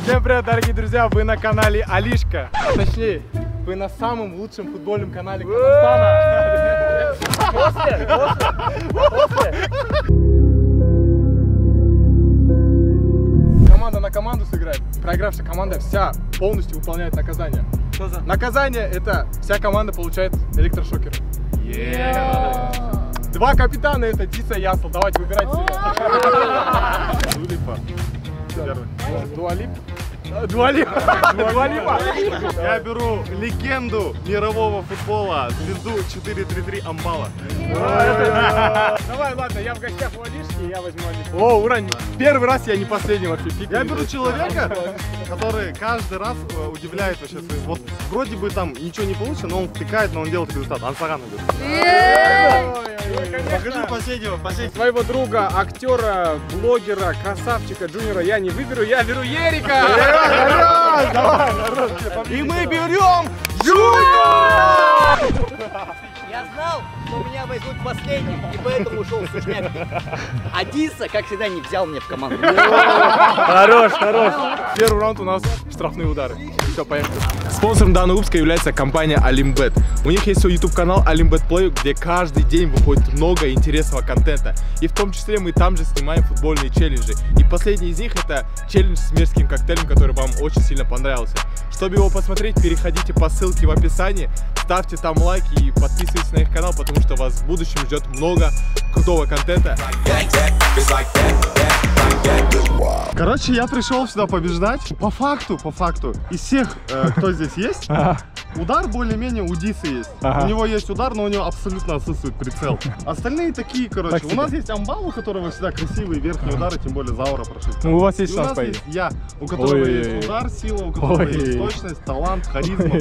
Всем привет, дорогие друзья! Вы на канале Алишка. Точнее, вы на самом лучшем футбольном канале Казахстана. После. Команда на команду сыграет. Проигравшая команда вся полностью выполняет наказание. Что за? Наказание — это вся команда получает электрошокер. Два капитана — это Диса и Ясл. Давайте выбирайте себя. Дулипа. Дуалип. Дуалипа. Я беру легенду мирового футбола, звезду 4-3-3 Амбала. Давай, ладно, я в гостях у Алишки, я возьму Алишку. О, ура, первый раз я не последний вообще. Я беру человека, который каждый раз удивляет вообще. Вот вроде бы там ничего не получится, но он втыкает, но он делает результат. Ансаран идет. Покажи последнего. Своего друга, актера, блогера, красавчика, джуниора я не выберу, я беру Ерика. Давай, народ. И мы берем Жуниора! Я знал, что меня возьмут последним, и поэтому ушел в Сушняк. А Диса, как всегда, не взял меня в команду. Хорош. Первый раунд у нас штрафные удары. Все, поехали. Спонсором данного выпуска является компания AlimBet. У них есть свой YouTube канал AlimBet Play, где каждый день выходит много интересного контента. И в том числе мы там же снимаем футбольные челленджи. И последний из них — это челлендж с мерзким коктейлем, который вам очень сильно понравился. Чтобы его посмотреть, переходите по ссылке в описании, ставьте там лайки и подписывайтесь на их канал, потому что вас в будущем ждет много крутого контента. Короче, я пришел сюда побеждать. По факту, из всех, кто здесь есть, удар более-менее у Дисы есть. У него есть удар, но у него абсолютно отсутствует прицел. Остальные такие, короче. У нас есть Амбал, у которого всегда красивые верхние удары, тем более Заура прошли. Ну, у вас есть шанс поедет. Я, у которого есть удар, сила, у которого есть точность, талант, харизма.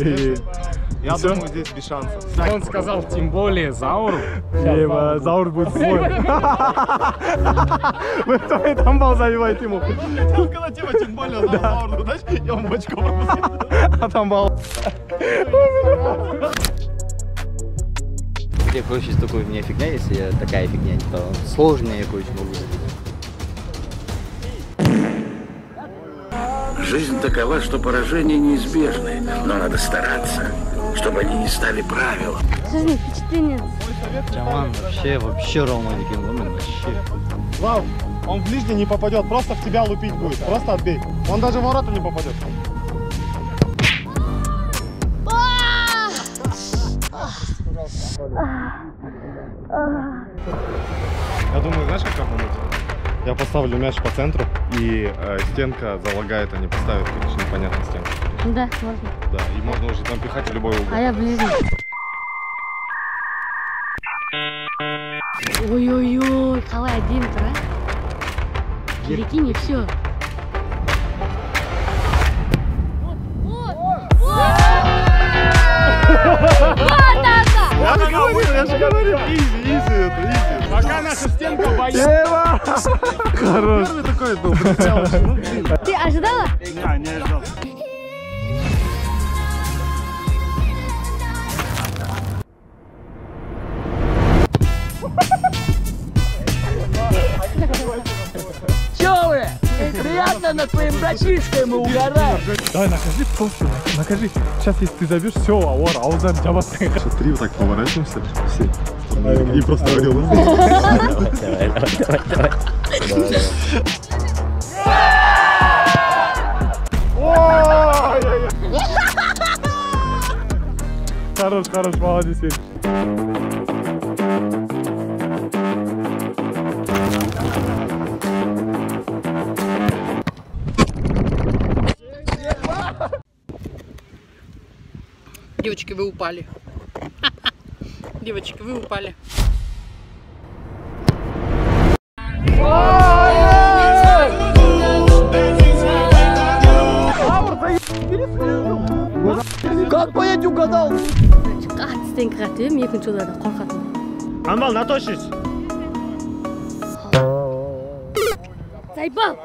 Я думаю, здесь без шансов. Он сказал, тем более Заур. Заур будет свой. Вы кто это Амбал забивает ему? Хотел сказать, тем более Заур, знаешь, я вам бочку пропустил. А Амбал. Где, короче, такой у меня фигня, если такая фигня, то сложная, я, короче, могу забить. Жизнь такова, что поражения неизбежны, но надо стараться, чтобы они не стали правилом. Жизнь впечатление. Джаман вообще ровно не вообще. Лав, он в ближний не попадет, просто в тебя лупить будет, просто отбей. Он даже в ворота не попадет. Я думаю, знаешь, как обмануть? Я поставлю мяч по центру, и стенка залагает, они поставят, конечно, непонятную стенку. Да, можно. Да, и можно уже там пихать в любой угол. А я ближний. Ой-ой-ой, қалай әдемі тұр, а? Перекинь, и все. Я же говорю, изи, это. Пока наша стенка боится. Хорош. Первый такой был, Ты ожидала? Не ожидал. Чё вы? Приятно над твоим братишкой мы угораем. Давай, накажи просто, накажи. Сейчас, если ты забьешь, все, аузан джабат. Сейчас три вот так поворачиваемся, все. И просто говорил. Хорош, молодец. Девочки, вы упали. Девочки, вы упали. Как понять угадал? Қатты стенка қатты, мен екінші ударда қорқатым. Амбал, наточись. Зайбал!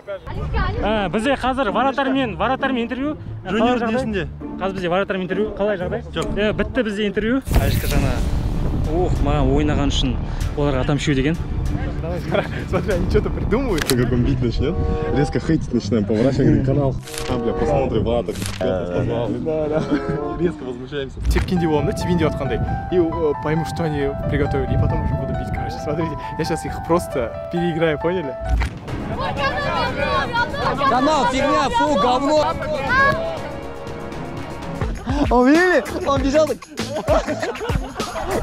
Бізде қазір варатармен интервью. Жуниор несінде? Қазір бізде варатармен интервью. Қалай жағдай? Жоқ. Бітті бізде интервью. Алишка жаңа маған ойнаған үшін оларға отомщу деген. Смотри, они что-то придумывают. Как он бить начнет, резко хейтить начинаем, поворачиваем канал. Бля, посмотри, вата, да. Резко возмущаемся. Тепкинде боламын да, тибинде жатқандай. И пойму, что они приготовили, и потом уже буду бить, короче. Смотрите, я сейчас их просто переиграю, поняли? Канал, фигня, фу, говно. Он видели? Он бежал так.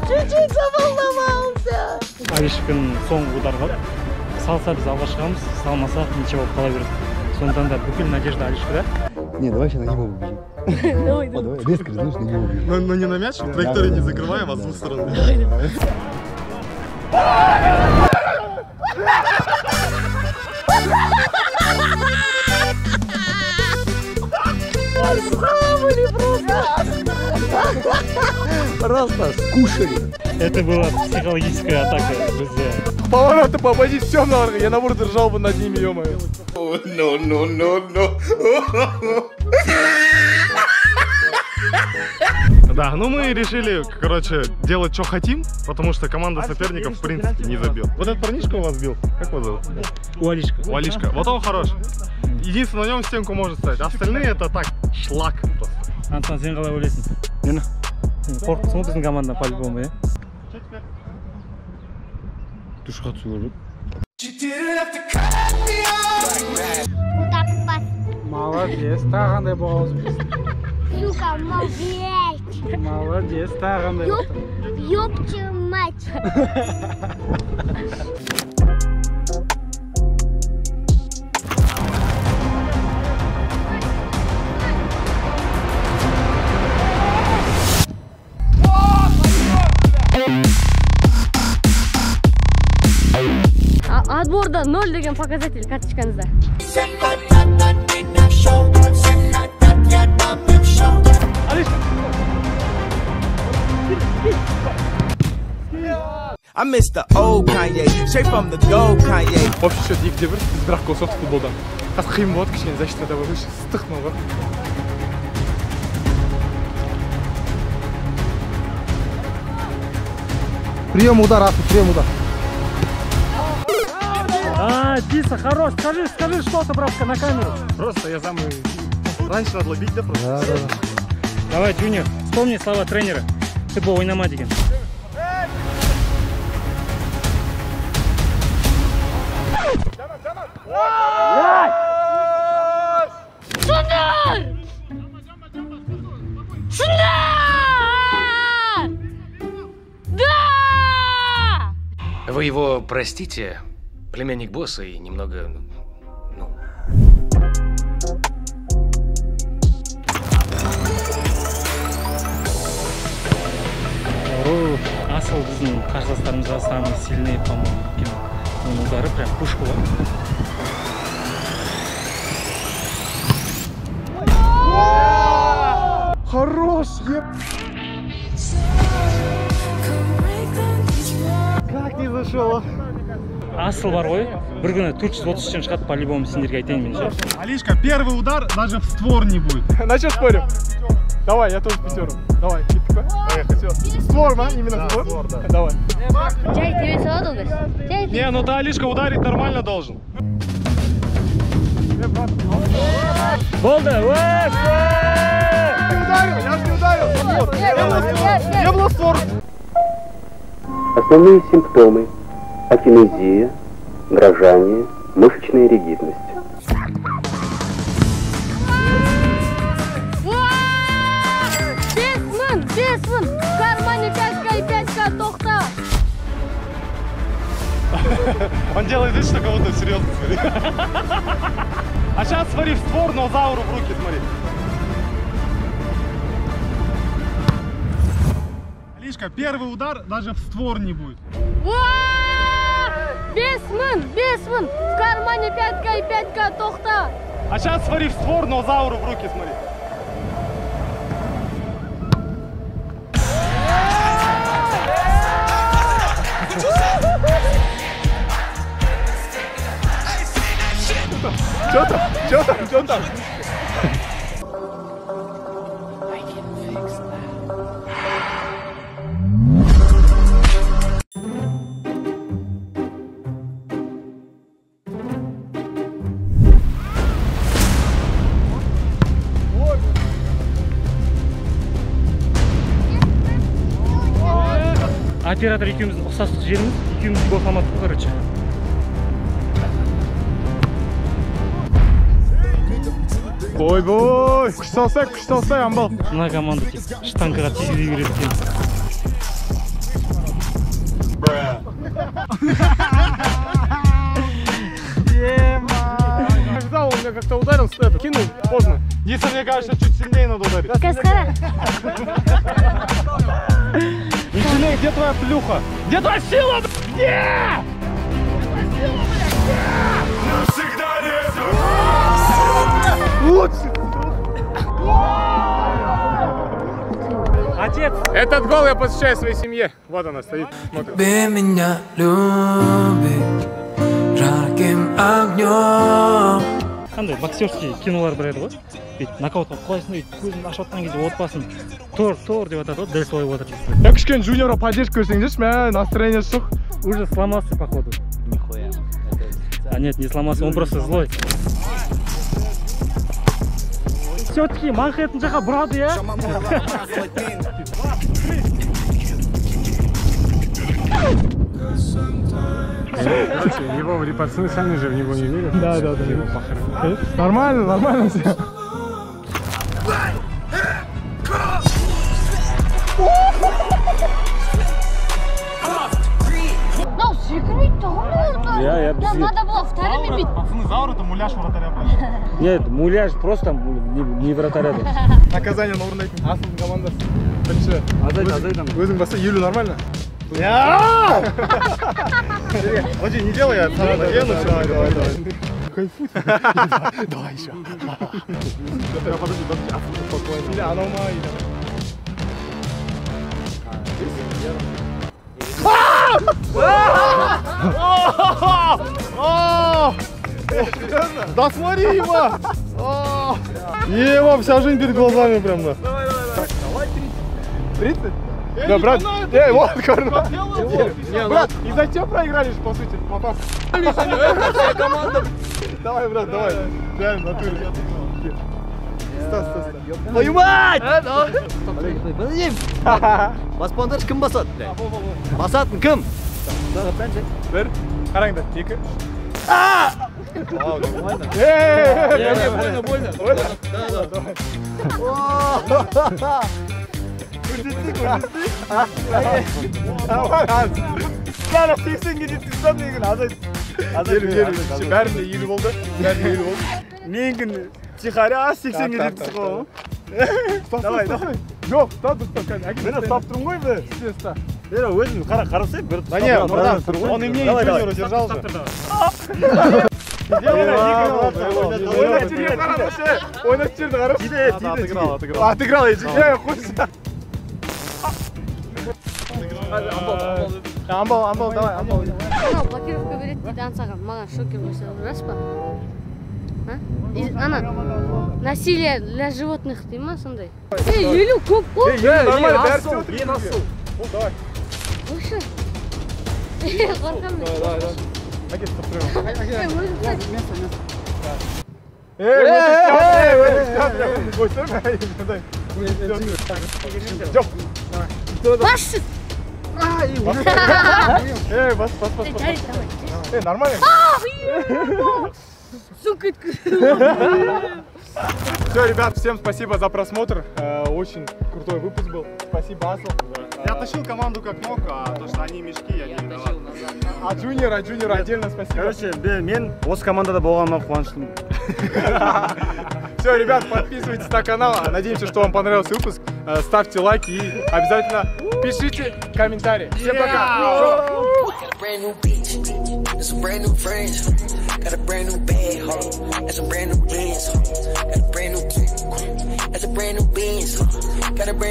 Чуть-чуть заволновался. Алишкин соңғы ударға салса біз алға шығамыз, салмаса ничего болып қала береді. Сондықтан да бүкіл надежда Алишкада. Не, давай сейчас на него убежим. Давай, резко разнулись, на него убежим. Но не на мяч, траекторию не закрываем, а с двух сторон. Просто скушали. Это была психологическая атака, друзья. Повороты по позициям, я наоборот держал бы над ними, ё-моё. Да, ну мы решили, короче, делать, что хотим, потому что команда соперников, в принципе, не забьет. Вот этот парнишка у вас бил, как его зовут? Уалишка. Вот он хорош. Единственное, на нем стенку может ставить. Остальные это так, шлак просто. Антон, сен қалай ойлайсың? Мені? Қорқыпсың ғой біздің командадан по-любому, иә? Душқа түсу керек. Молодец, тағандай болғыз. Сука, молодец. Молодец, тағандай. Ёпче мать. Отборда 0 деген показатель карточкаңызда. I miss the old Kanye, straight from the gold Kanye. Общий счет 2-1, біз бірақ гол соқтық футболдан. Қазір қиын болады, кішкене защитада бар, ыстық мынау. Прием удар, Асу, прием удар. Диса, хорош, скажи что-то, братка, на камеру. Просто я самый... Раньше надо бить, да, просто? Да. Давай, Джуниор, вспомни слова тренера. Ты был ойнама деген. Вы его простите, племянник босса и немного, ну... Асыл біздің қарсыластарымызға самый сильный, по-моему, оның удары прям пушка ғой. Хорош, еп! Как не зашел? Асыл бар ғой, бір күні 433-тен шығады, по-любому сендерге айтайын мен ше. Алишка, первый удар даже в створ не будет. На что спорим? Давай, я тоже пятеру. Давай, киттік па? Створ, ма? Именно створ? Да. Давай. Жай, тебе салат удас? Не, ну да, Алишка ударить нормально должен. Болды! Я не ударил! Не было створ! Основные симптомы: акинезия, дрожание, мышечная ригидность. Бесмін! В кармане 5К и 5К, тоқта! Он делает вид, что кого-то серьезно, смотри. А сейчас смотри в створ, но зауру в руки смотри. Алишка, первый удар даже в створ не будет. Бесмін! В кармане 5К и 5К, тоқта! А сейчас смотри в створ, но зауру в руки смотри. Что там? Оператор екеуміздің ұқсас жеріміз, екеуміз гол салмадық қой, короче. Ой-бой, күш салсай, амбал. Мына команда тек штангаға тигіздей береді екен. Когда он меня как-то ударил, кинул, поздно. Если мне кажется, чуть сильнее надо ударить. Веселей, где твоя плюха? Где твоя сила, где? Лучше! Отец! Этот гол я посвящаю своей семье. Вот она стоит, смотрит. Меня любит жарким огнем. Қандай боксерский кинолар біледі ғой? Бүйтіп нокаутқа құлайсың, бүйтіп көзін ашып отқан кезде отбасын тор деп атады ғой, дәл солай отыр. Я кішкене жуниорға поддержка көрсеңдерші, мә, настроение шық. Уже сломался, походу. Нихуя. А нет, не сломался, он просто злой. Все-таки Манхэттен жаққа бұрады, я? Короче, его пацаны сами же в него не верят. Да. Нормально все. Надо было вторыми бить. Пацаны, Заур это муляж вратаря. Нет, муляж просто не вратаря. Наказание на орындайтын асылдың командасы. Бірінші. Азайдан. Өзің баса, елу нормально? Подожди, не делай, я давай. Кайфуй. Давай еще. Подожди, спокойно. Или оно мои. Да смотри его! Его вся жизнь перед глазами прям, да. Давай 30. 30? Да, брат, вот, короче. Брат, из-за чего проиграли, по сути, попав? Вся команда. Давай, брат, давай. Реально, натуре. Стас. Твою мать! Подожди. Баспандар кім басады, блядь? Басатын кім? Бір, қараңдар, екі. Больно. Бәрі 80-ге жетті, негін азайды. Бәрінде елі болды. Менгін чихаря 80-ге жетті ғой. Давай. Жоқ, ұстап. Мен ұстап тұрмын ғой бі. Мен өзім қарасай бір ұстап. Он и мне ничего не удержал же. Ойнат жерді қарап. Отыграл, қойса. Амбал, давай, амбал. Блокировка береді дейді ансаған, маған шокер қойса, рас па? Ана, насилие для животных дей ма сондай? Елу көп қой! Нормально, бәрі сөйтіп. Ең асыл. Давай. Қойшы. Қорқам мен. Давай. Әкет, тұқтырып. Басшы! Бас. Нормально? Сука, Все, ребят, всем спасибо за просмотр. Очень крутой выпуск был. Спасибо, Асл. Я тащил команду как мог, а то, что они мешки, я не виноват. А Джуниор отдельно спасибо. Короче, мен осы командада болғаныма қуаныштымын. Все, ребят, подписывайтесь на канал. Надеемся, что вам понравился выпуск. Ставьте лайки и обязательно пишите комментарии. Всем пока! It's a brand new friends, got a brand new bag, that's a brand new Benz, got a brand new, that's a brand new Benz, got a brand new